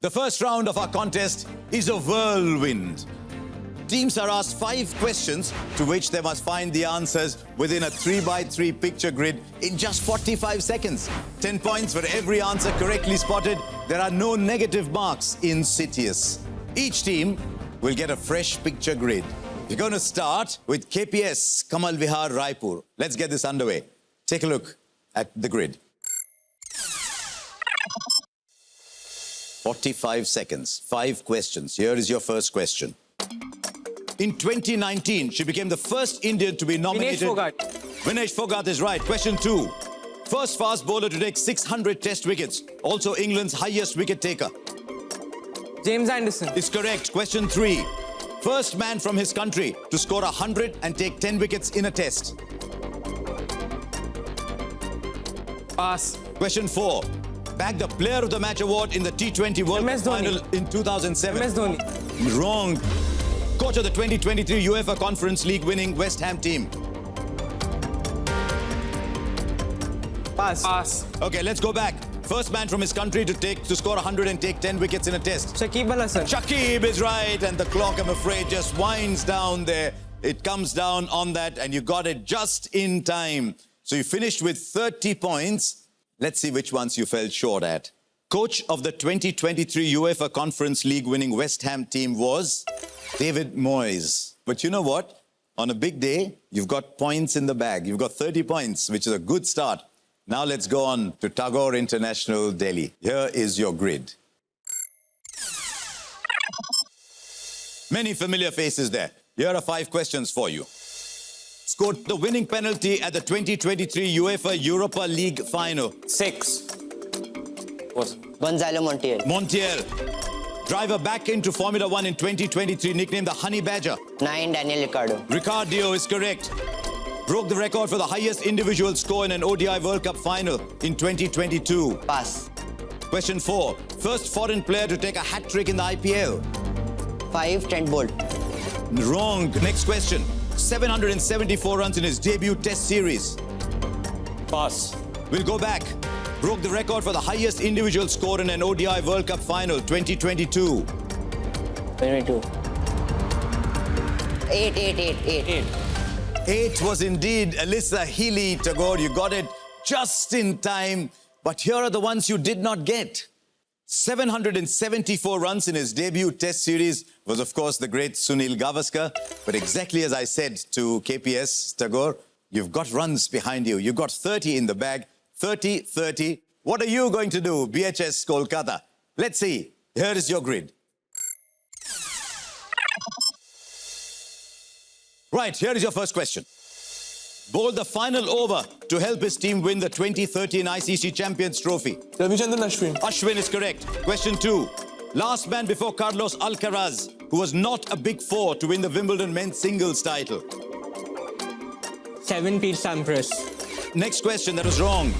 The first round of our contest is a whirlwind. Teams are asked 5 questions to which they must find the answers within a 3x3 picture grid in just 45 seconds. 10 points for every answer correctly spotted. There are no negative marks in CITIUS. Each team will get a fresh picture grid. We're going to start with KPS Kamal Vihar Raipur. Let's get this underway. Take a look at the grid. 45 seconds, 5 questions. Here is your first question. In 2019, she became the first Indian to be nominated. Vinesh Fogart. Vinesh Fogart is right. Question 2. First fast bowler to take 600 test wickets. Also England's highest wicket taker. James Anderson. Is correct. Question 3. First man from his country to score 100 and take 10 wickets in a test. Pass. Question 4. Bagged the Player of the Match award in the T20 World Cup final in 2007. MS Dhoni. Wrong. Coach of the 2023 UEFA Conference League winning West Ham team. Pass. Pass. Okay, let's go back. First man from his country to score 100 and take 10 wickets in a test. Shakib Al Hasan. Shakib is right, and the clock, I'm afraid, just winds down there. It comes down on that, and you got it just in time. So you finished with 30 points. Let's see which ones you fell short at. Coach of the 2023 UEFA Conference League winning West Ham team was David Moyes. But you know what? On a big day, you've got points in the bag. You've got 30 points, which is a good start. Now let's go on to Tagore International, Delhi. Here is your grid. Many familiar faces there. Here are 5 questions for you. Scored the winning penalty at the 2023 UEFA Europa League final. 6. Gonzalo Montiel. Montiel. Driver back into Formula 1 in 2023, nicknamed the Honey Badger. 9. Daniel Ricciardo. Ricciardo is correct. Broke the record for the highest individual score in an ODI World Cup final in 2022. Pass. Question 4. First foreign player to take a hat-trick in the IPL. 5. Trent Bolt. Wrong. Next question. 774 runs in his debut test series. Pass. We'll go back. Broke the record for the highest individual score in an ODI World Cup final, 2022. 22. 8. 8 was indeed Alyssa Healy, Tagore. You got it just in time. But here are the ones you did not get. 774 runs in his debut test series was, of course, the great Sunil Gavaskar. But exactly as I said to KPS, Tagore, you've got runs behind you. You've got 30 in the bag. 30, 30. What are you going to do, BHS Kolkata? Let's see. Here is your grid. Right, here is your first question. Bowled the final over to help his team win the 2013 ICC Champions Trophy. Ravichandran Ashwin. Ashwin is correct. Question 2. Last man before Carlos Alcaraz, who was not a big four to win the Wimbledon men's singles title. 7. Pete Sampras. Next question, that was wrong.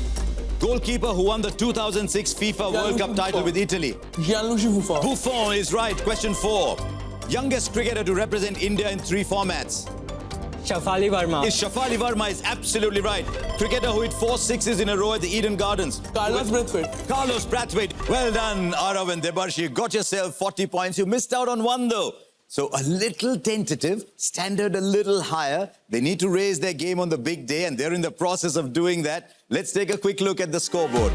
Goalkeeper who won the 2006 FIFA World Cup title with Italy. Gianluigi Buffon. Buffon is right. Question 4. Youngest cricketer to represent India in 3 formats. Shafali Verma. Shafali Verma is absolutely right. Cricketer who hit 4 sixes in a row at the Eden Gardens. Carlos Brathwaite. Carlos Brathwaite. Well done, Arav and Debarshi. You got yourself 40 points. You missed out on 1, though. So a little tentative, standard a little higher. They need to raise their game on the big day, and they're in the process of doing that. Let's take a quick look at the scoreboard.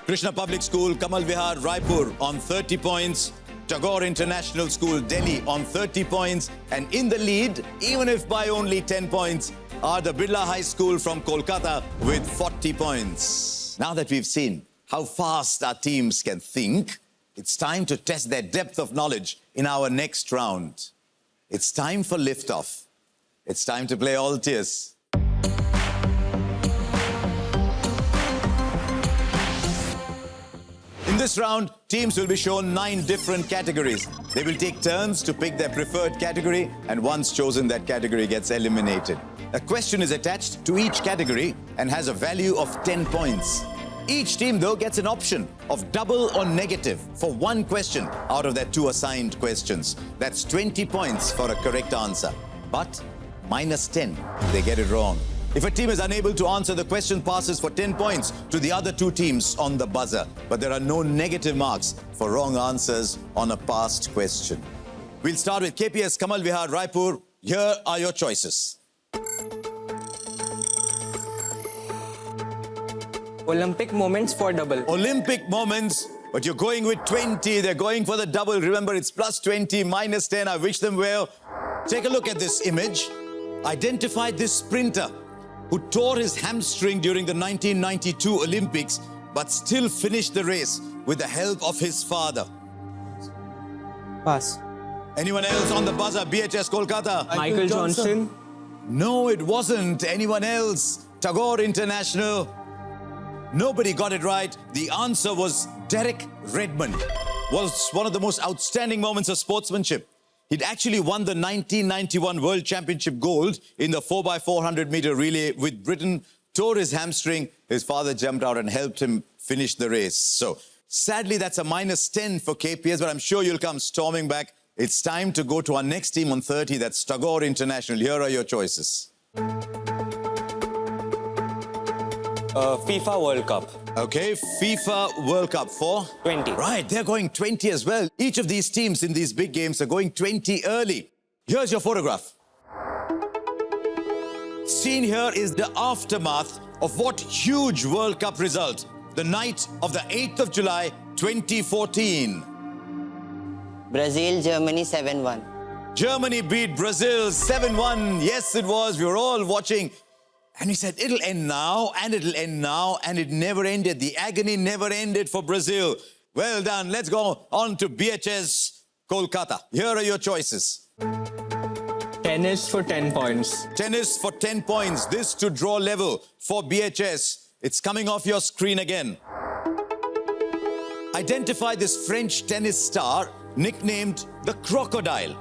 Krishna Public School, Kamal Vihar, Raipur on 30 points. Tagore International School, Delhi on 30 points. And in the lead, even if by only 10 points, are the Birla High School from Kolkata with 40 points. Now that we've seen how fast our teams can think, it's time to test their depth of knowledge in our next round. It's time for liftoff. It's time to play Altius. In this round, teams will be shown 9 different categories. They will take turns to pick their preferred category, and once chosen, that category gets eliminated. A question is attached to each category and has a value of 10 points. Each team, though, gets an option of double or negative for 1 question out of their 2 assigned questions. That's 20 points for a correct answer. But minus 10 if they get it wrong. If a team is unable to answer, the question passes for 10 points to the other two teams on the buzzer. But there are no negative marks for wrong answers on a past question. We'll start with KPS Kamal Vihar Raipur. Here are your choices. Olympic moments for double. Olympic moments, but you're going with 20. They're going for the double. Remember, it's plus 20, minus 10. I wish them well. Take a look at this image. Identify this sprinter who tore his hamstring during the 1992 Olympics, but still finished the race with the help of his father. Pass. Anyone else on the buzzer? BHS Kolkata. Michael Johnson. No, it wasn't. Anyone else? Tagore International. Nobody got it right. The answer was Derek Redmond. Was one of the most outstanding moments of sportsmanship. He'd actually won the 1991 World Championship gold in the 4x400 meter relay with Britain, tore his hamstring. His father jumped out and helped him finish the race. So sadly, that's a minus 10 for KPS, but I'm sure you'll come storming back. It's time to go to our next team on 30. That's Tagore International. Here are your choices. FIFA World Cup. Okay, FIFA World Cup for? 20. Right, they're going 20 as well. Each of these teams in these big games are going 20 early. Here's your photograph. Seen here is the aftermath of what huge World Cup result? The night of the 8th of July, 2014. Brazil, Germany 7-1. Germany beat Brazil 7-1. Yes, it was. We were all watching. And he said, it'll end now, and it'll end now, and it never ended. The agony never ended for Brazil. Well done. Let's go on to BHS Kolkata. Here are your choices. Tennis for 10 points. Tennis for 10 points. This to draw level for BHS. It's coming off your screen again. Identify this French tennis star nicknamed the Crocodile.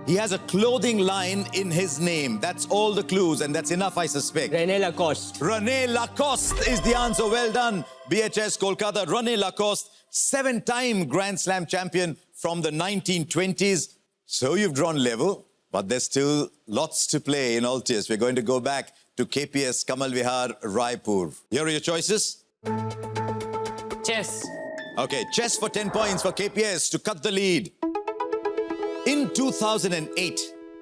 He has a clothing line in his name. That's all the clues, and that's enough, I suspect. René Lacoste. René Lacoste is the answer. Well done, BHS Kolkata. René Lacoste, 7-time Grand Slam champion from the 1920s. So you've drawn level, but there's still lots to play in Altius. We're going to go back to KPS Kamal Vihar Raipur. Here are your choices. Chess. Okay, chess for 10 points for KPS to cut the lead. In 2008,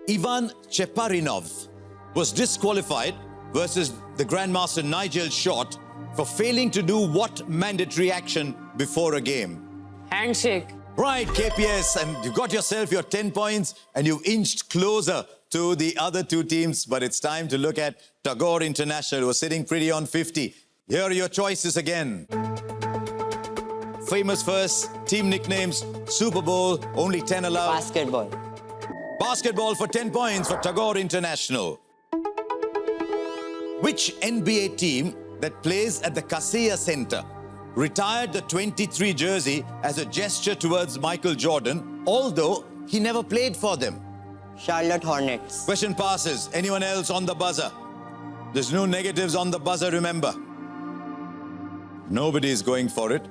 Ivan Cheparinov was disqualified versus the Grandmaster Nigel Short for failing to do what mandatory action before a game? Handshake. Right, KPS, and you've got yourself your 10 points and you've inched closer to the other two teams, but it's time to look at Tagore International, who are sitting pretty on 50. Here are your choices again. Famous first, team nicknames, Super Bowl, only 10 allowed. Basketball. Basketball for 10 points for Tagore International. Which NBA team that plays at the Kaseya Center retired the 23 jersey as a gesture towards Michael Jordan, although he never played for them? Charlotte Hornets. Question passes. Anyone else on the buzzer? There's no negatives on the buzzer, remember. Nobody's going for it.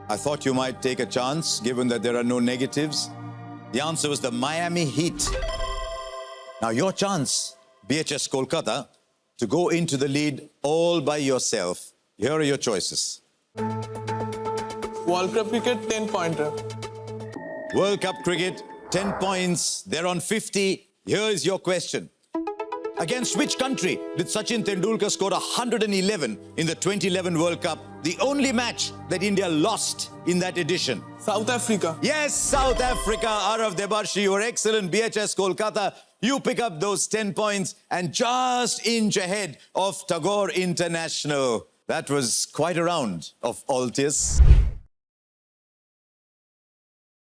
I thought you might take a chance, given that there are no negatives. The answer was the Miami Heat. Now your chance, BHS Kolkata, to go into the lead all by yourself. Here are your choices. World Cup cricket 10-pointer. World Cup cricket, 10 points. They're on 50. Here is your question. Against which country did Sachin Tendulkar score 111 in the 2011 World Cup? The only match that India lost in that edition. South Africa. Yes, South Africa. Arav Debarshi, you were excellent. BHS Kolkata, you pick up those 10 points and just inch ahead of Tagore International. That was quite a round of Altius.